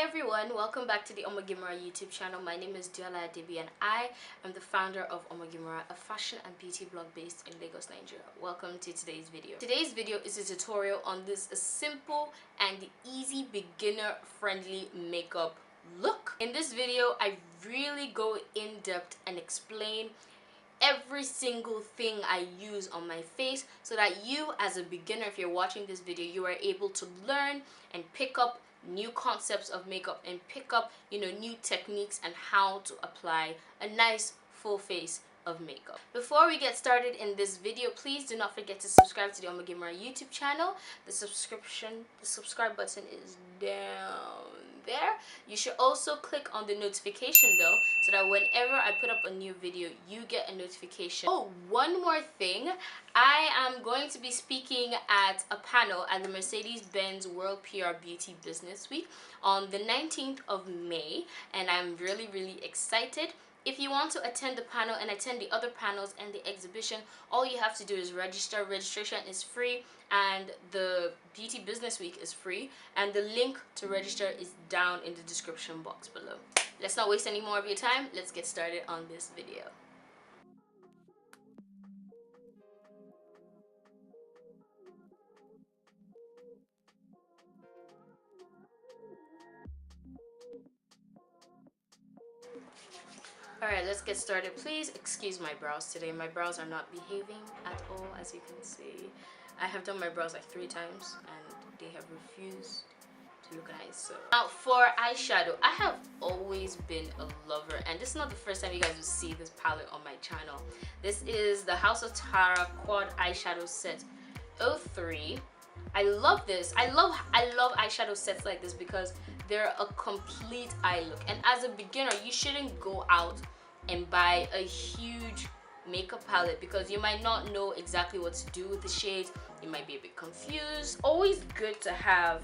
everyone, welcome back to the OmogeMuRa YouTube channel. My name is Deola Adebiyi and I am the founder of OmogeMuRa, a fashion and beauty blog based in Lagos, Nigeria. Welcome to today's video. Today's video is a tutorial on this simple and easy beginner friendly makeup look. In this video, I really go in depth and explain every single thing I use on my face so that you as a beginner, if you're watching this video, you are able to learn and pick up new concepts of makeup and pick up new techniques and how to apply a nice full face of makeup. Before we get started in this video, please do not forget to subscribe to the OmogeMuRa YouTube channel. The subscribe button is down there. You should also click on the notification bell so that whenever I put up a new video, you get a notification. Oh, one more thing. I am going to be speaking at a panel at the Mercedes Benz World PR Beauty Business Week on the 19th of May, and I'm really excited. If you want to attend the panel and attend the other panels and the exhibition, all you have to do is register. Registration is free and the Beauty Business Week is free, and the link to register is down in the description box below. Let's not waste any more of your time. Let's get started on this video. Alright, let's get started. Please excuse my brows today. My brows are not behaving at all, as you can see. I have done my brows like 3 times and they have refused to look nice. So now for eyeshadow, I have always been a lover, and this is not the first time you guys will see this palette on my channel. This is the House of Tara Quad Eyeshadow Set 03. I love this. I love eyeshadow sets like this because they're a complete eye look, and as a beginner you shouldn't go out and buy a huge makeup palette because you might not know exactly what to do with the shades. You might be a bit confused. Always good to have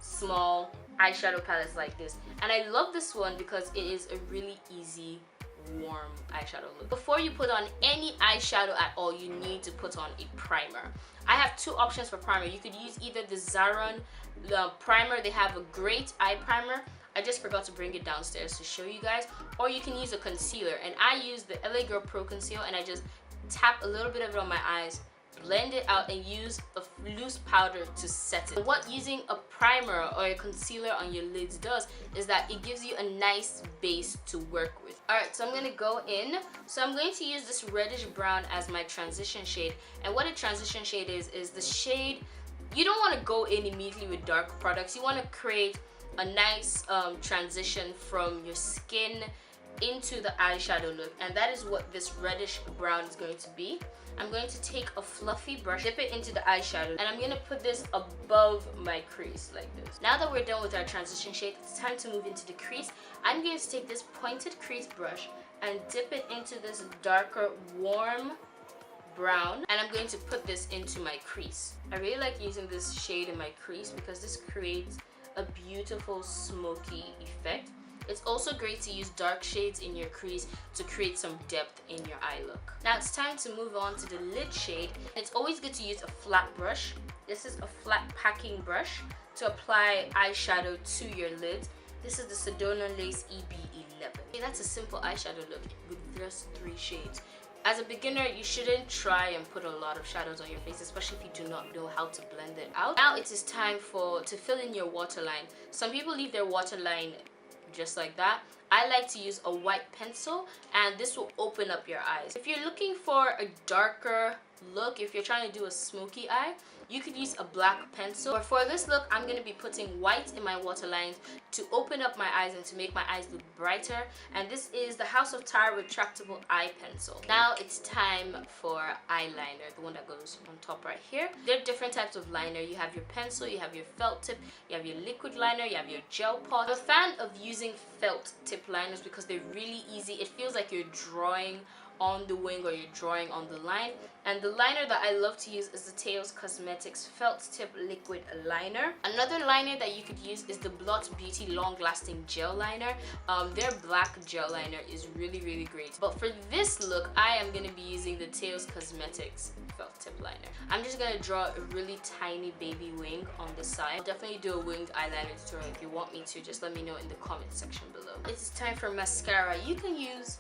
small eyeshadow palettes like this, and I love this one because it is a really easy warm eyeshadow look. Before you put on any eyeshadow at all, you need to put on a primer. I have 2 options for primer. You could use either the Zaron primer. They have a great eye primer. I just forgot to bring it downstairs to show you guys. Or you can use a concealer, and I use the LA Girl Pro Concealer, and I just tap a little bit of it on my eyes, blend it out, and use a loose powder to set it. What using a primer or a concealer on your lids does is that it gives you a nice base to work with. Alright, so I'm going to go in. So I'm going to use this reddish brown as my transition shade. And what a transition shade is the shade, you don't want to go in immediately with dark products. You want to create a nice transition from your skin into the eyeshadow look, and that is what this reddish brown is going to be. I'm going to take a fluffy brush, dip it into the eyeshadow, and I'm going to put this above my crease like this. Now that we're done with our transition shade, it's time to move into the crease. I'm going to take this pointed crease brush and dip it into this darker warm brown, and I'm going to put this into my crease. I really like using this shade in my crease because this creates a beautiful smoky effect. It's also great to use dark shades in your crease to create some depth in your eye look. Now it's time to move on to the lid shade. It's always good to use a flat brush. This is a flat packing brush to apply eyeshadow to your lids. This is the Sedona Lace EB11. Okay, that's a simple eyeshadow look with just 3 shades. As a beginner, you shouldn't try and put a lot of shadows on your face, especially if you do not know how to blend it out. Now it is time to fill in your waterline. Some people leave their waterline just like that. I like to use a white pencil, and this will open up your eyes. If you're looking for a darker look, if you're trying to do a smoky eye, you could use a black pencil. But for this look, I'm going to be putting white in my waterlines to open up my eyes and to make my eyes look brighter. And this is the House of Tara Retractable Eye Pencil. Now it's time for eyeliner, the one that goes on top right here. There are different types of liner. You have your pencil, you have your felt tip, you have your liquid liner, you have your gel pot. I'm a fan of using felt tip liners because they're really easy. It feels like you're drawing on the wing or you're drawing on the line. And the liner that I love to use is the Teo's Cosmetics Felt Tip Liquid Liner. Another liner that you could use is the Blot Beauty Long Lasting Gel Liner. Their black gel liner is really great. But for this look, I am going to be using the Teo's Cosmetics Felt Tip Liner. I'm just going to draw a really tiny baby wing on the side. I'll definitely do a winged eyeliner tutorial. If you want me to, just let me know in the comment section below. It's time for mascara. You can use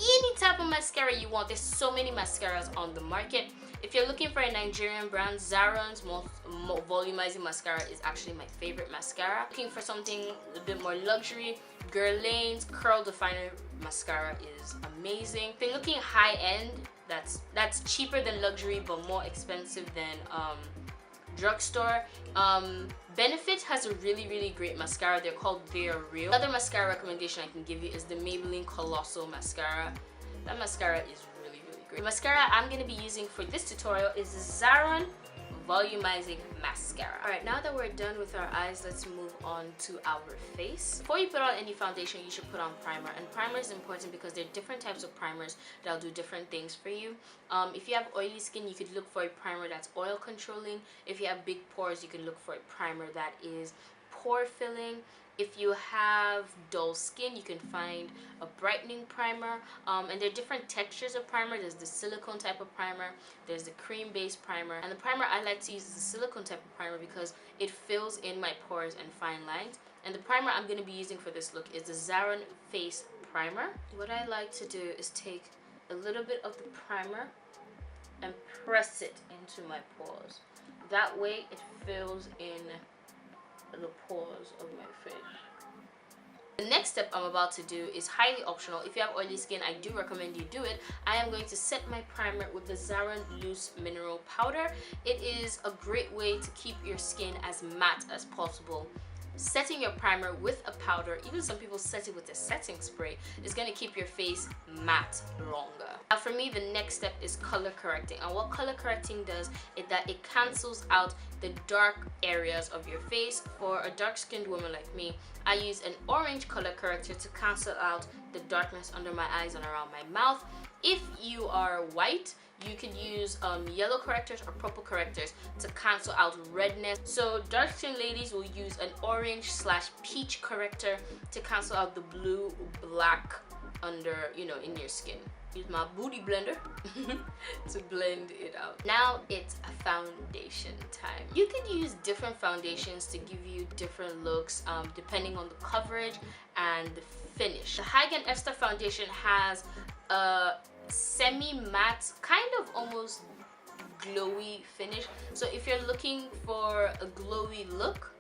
any type of mascara you want. There's so many mascaras on the market. If you're looking for a Nigerian brand, Zaron's volumizing mascara is actually my favorite mascara. Looking for something a bit more luxury, Guerlain's Curl Definer mascara is amazing. If you're looking high end, that's cheaper than luxury but more expensive than drugstore. Benefit has a really great mascara. They're called They're Real. Another mascara recommendation I can give you is the Maybelline Colossal mascara. That mascara is really great. The mascara I'm going to be using for this tutorial is the Zaron Volumizing Mascara. Alright, now that we're done with our eyes, let's move on to our face. Before you put on any foundation, you should put on primer. And primer is important because there are different types of primers that'll do different things for you. If you have oily skin, you could look for a primer that's oil controlling. If you have big pores, you can look for a primer that is pore filling. If you have dull skin, you can find a brightening primer. And there are different textures of primer. There's the silicone type of primer, there's the cream based primer, and the primer I like to use is the silicone type of primer because it fills in my pores and fine lines. And the primer I'm going to be using for this look is the Zaron Face Primer. What I like to do is take a little bit of the primer and press it into my pores. That way it fills in the pores of my face. The next step I'm about to do is highly optional. If you have oily skin, I do recommend you do it. I am going to set my primer with the Zaron Loose Mineral Powder. It is a great way to keep your skin as matte as possible. Setting your primer with a powder, even some people set it with a setting spray, is going to keep your face matte longer. Now for me, the next step is color correcting. And what color correcting does is that it cancels out the dark areas of your face. For a dark skinned woman like me, I use an orange color corrector to cancel out the darkness under my eyes and around my mouth. If you are white, you can use yellow correctors or purple correctors to cancel out redness. So dark skin ladies will use an orange/peach corrector to cancel out the blue, black under, in your skin. Use my booty blender to blend it out. Now it's a foundation time. You can use different foundations to give you different looks depending on the coverage and the finish. The Hyggen Esther foundation has a semi-matte, kind of almost glowy finish. So if you're looking for a glowy look,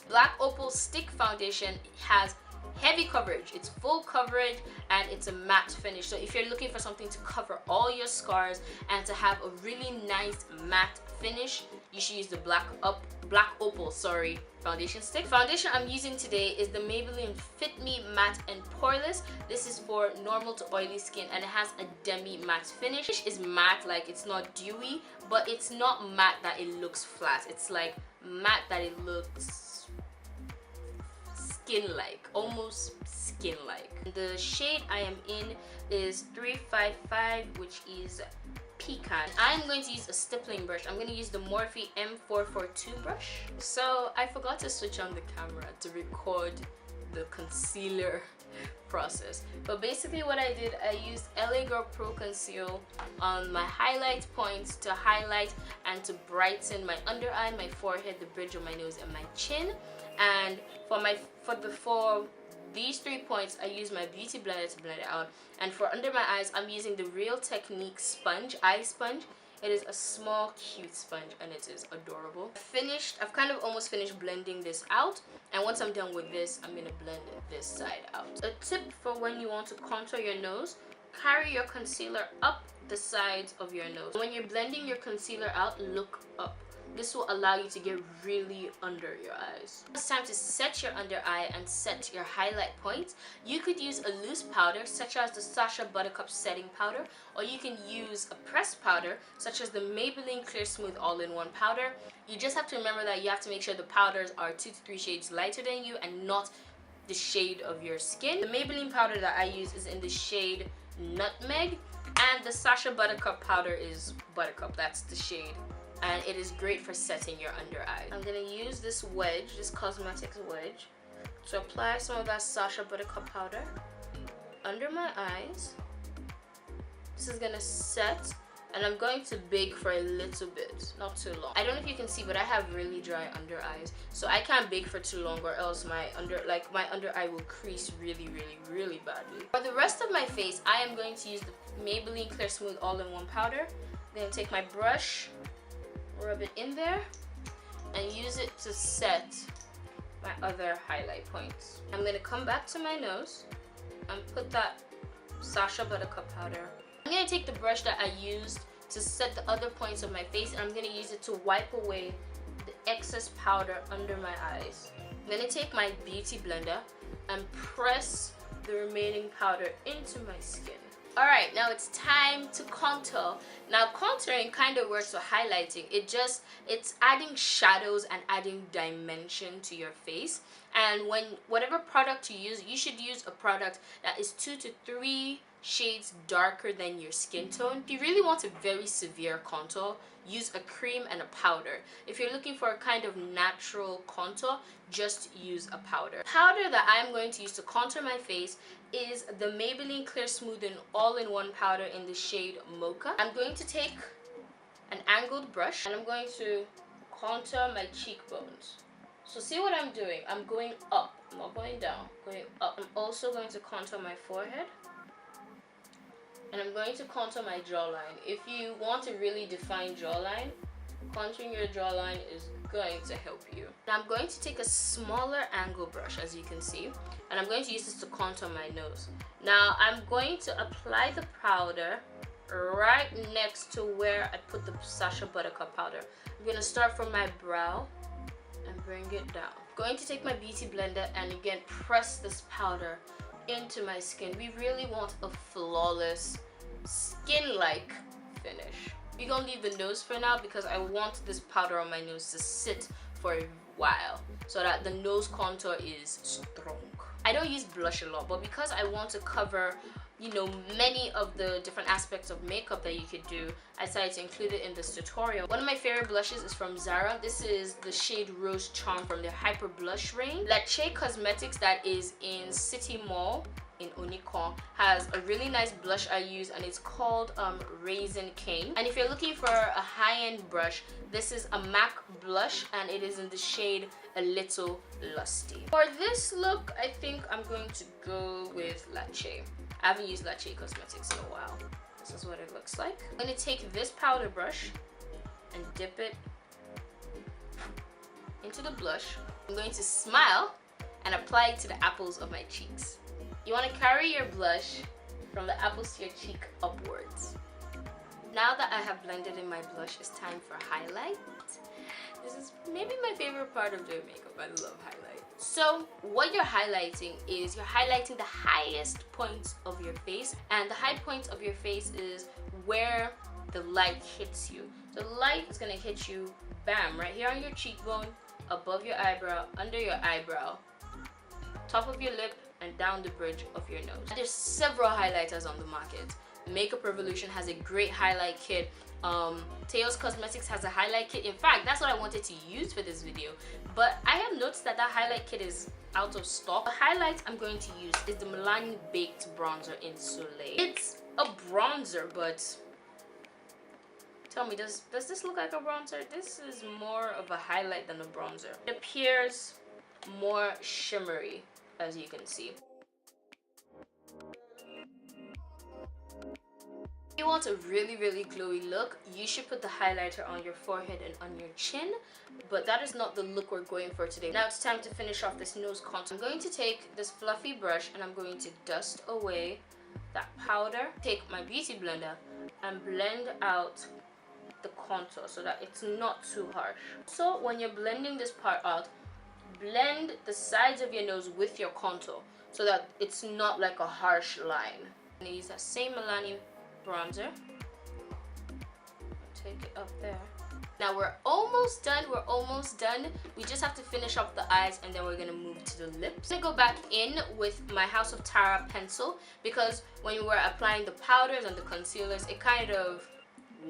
Black Opal Stick Foundation has heavy coverage. It's full coverage and it's a matte finish. So if you're looking for something to cover all your scars and to have a really nice matte finish, you should use the Black Opal foundation stick. Foundation I'm using today is the Maybelline Fit Me Matte and Poreless. This is for normal to oily skin and it has a demi matte finish. It is matte, like it's not dewy, but it's not matte that it looks flat. It's like matte that it looks skin-like, almost skin-like. The shade I am in is 355, which is Pecan. I'm going to use a stippling brush. I'm going to use the Morphe M442 brush. So I forgot to switch on the camera to record the concealer process, but basically what I did, I used LA Girl Pro Conceal on my highlight points to highlight and to brighten my under eye, my forehead, the bridge of my nose, and my chin. And for these 3 points, I use my beauty blender to blend it out. And for under my eyes, I'm using the Real Technique sponge, eye sponge. It is a small, cute sponge and it is adorable. I've kind of almost finished blending this out. And once I'm done with this, I'm gonna blend this side out. A tip for when you want to contour your nose, carry your concealer up the sides of your nose. When you're blending your concealer out, look up. This will allow you to get really under your eyes. It's time to set your under eye and set your highlight points. You could use a loose powder such as the Sacha Buttercup setting powder, or you can use a pressed powder such as the Maybelline Clear Smooth All-in-One powder. You just have to remember that you have to make sure the powders are 2 to 3 shades lighter than you and not the shade of your skin. The Maybelline powder that I use is in the shade Nutmeg. And the Sacha Buttercup powder is Buttercup, that's the shade. And it is great for setting your under eye. I'm gonna use this wedge, this cosmetics wedge, to apply some of that Sacha Buttercup powder under my eyes. This is gonna set, and I'm going to bake for a little bit, not too long. I don't know if you can see, but I have really dry under eyes, so I can't bake for too long or else my under eye will crease really badly. For the rest of my face, I am going to use the Maybelline Clear Smooth All-in-One powder. I'm gonna take my brush, rub it in there, and use it to set my other highlight points. I'm gonna come back to my nose and put that Sacha Buttercup powder. I'm gonna take the brush that I used to set the other points of my face, and I'm gonna use it to wipe away the excess powder under my eyes. I'm gonna take my beauty blender and press the remaining powder into my skin. Alright, now it's time to contour. Now contouring kind of works with highlighting. It's adding shadows and adding dimension to your face. And whatever product you use, you should use a product that is 2 to 3 shades darker than your skin tone. If you really want a very severe contour, use a cream and a powder. If you're looking for a kind of natural contour, just use a powder. Powder that I'm going to use to contour my face is the Maybelline Clear Smooth All-in-One powder in the shade Mocha. I'm going to take an angled brush and I'm going to contour my cheekbones. So see what I'm doing? I'm going up, I'm not going down, going up. I'm also going to contour my forehead. And I'm going to contour my jawline. If you want a really defined jawline, contouring your jawline is going to help you. Now I'm going to take a smaller angle brush, as you can see, and I'm going to use this to contour my nose. Now I'm going to apply the powder right next to where I put the Sacha Buttercup powder. I'm going to start from my brow and bring it down. I'm going to take my beauty blender and again press this powder into my skin. We really want a flawless skin-like finish. We're gonna leave the nose for now because I want this powder on my nose to sit for a while so that the nose contour is strong. I don't use blush a lot, but because I want to cover, you know, many of the different aspects of makeup that you could do, I decided to include it in this tutorial. One of my favorite blushes is from Zara. This is the shade Rose Charm from their Hyper Blush range. Lache Cosmetics, that is in City Mall in Onikon, has a really nice blush I use, and it's called Raisin Cane. And if you're looking for a high-end brush, this is a MAC blush and it is in the shade A Little Lusty. For this look, I think I'm going to go with Lache. I haven't used Lache Cosmetics in a while. This is what it looks like. I'm going to take this powder brush and dip it into the blush. I'm going to smile and apply it to the apples of my cheeks. You want to carry your blush from the apples to your cheek upwards. Now that I have blended in my blush, it's time for highlight. This is maybe my favorite part of doing makeup. I love highlight. So what you're highlighting is you're highlighting the highest points of your face, and the high points of your face is where the light hits you. The light is going to hit you, bam, right here on your cheekbone, above your eyebrow, under your eyebrow, top of your lip, and down the bridge of your nose. There's several highlighters on the market. Makeup Revolution has a great highlight kit. Teo's Cosmetics has a highlight kit. In fact, that's what I wanted to use for this video, but I have noticed that that highlight kit is out of stock. The highlight I'm going to use is the Milani Baked Bronzer in Soleil. It's a bronzer, but tell me, does this look like a bronzer? This is more of a highlight than a bronzer. It appears more shimmery, as you can see. If you want a really glowy look, you should put the highlighter on your forehead and on your chin, but that is not the look we're going for today. Now it's time to finish off this nose contour. I'm going to take this fluffy brush and I'm going to dust away that powder. Take my beauty blender and blend out the contour so that it's not too harsh. So when you're blending this part out, blend the sides of your nose with your contour so that it's not like a harsh line. I'm going to use that same Milani bronzer. Take it up there Now we're almost done. We just have to finish up the eyes and then we're gonna move to the lips. I'm gonna go back in with my House of Tara pencil because when we were applying the powders and the concealers, it kind of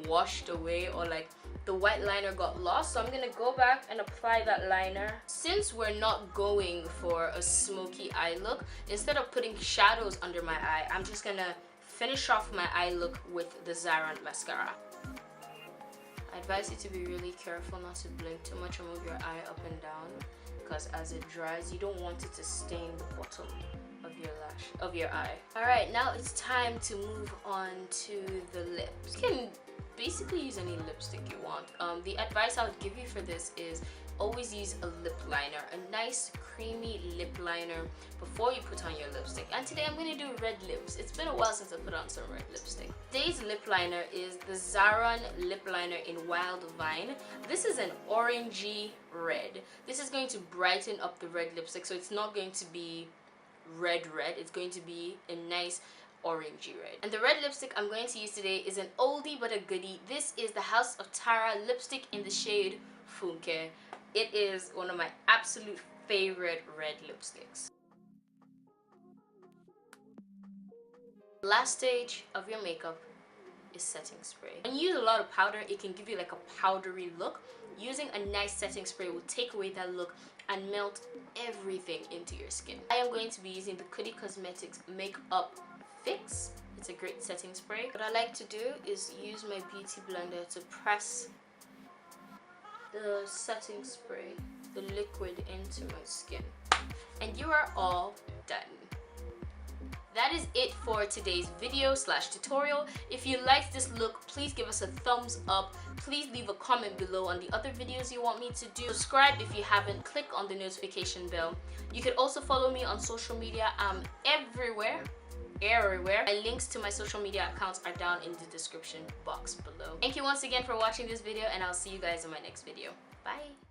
washed away, or like the white liner got lost. So I'm gonna go back and apply that liner. Since we're not going for a smoky eye look, instead of putting shadows under my eye, I'm just gonna finish off my eye look with the Zaran mascara. I advise you to be really careful not to blink too much or move your eye up and down, because as it dries, you don't want it to stain the bottom of your eye. Alright, now it's time to move on to the lips. You can basically use any lipstick you want. The advice I would give you for this is always use a lip liner, a nice creamy lip liner before you put on your lipstick. And today I'm going to do red lips. It's been a while since I put on some red lipstick. Today's lip liner is the Zaran lip liner in Wild Vine. This is an orangey red. This is going to brighten up the red lipstick, so it's not going to be red, it's going to be a nice orangey red. And the red lipstick I'm going to use today is an oldie but a goodie. This is the House of Tara lipstick in the shade Funke. It is one of my absolute favorite red lipsticks. Last stage of your makeup is setting spray. When you use a lot of powder, it can give you like a powdery look. Using a nice setting spray will take away that look and melt everything into your skin. I am going to be using the Kudi Cosmetics Makeup Fix. It's a great setting spray. What I like to do is use my beauty blender to press the setting spray, the liquid, into my skin. And you are all done. That is it for today's video / tutorial. If you liked this look, please give us a thumbs up. Please leave a comment below on the other videos you want me to do. Subscribe if you haven't. Click on the notification bell. You can also follow me on social media. I'm everywhere. My links to my social media accounts are down in the description box below. Thank you once again for watching this video, and I'll see you guys in my next video. Bye.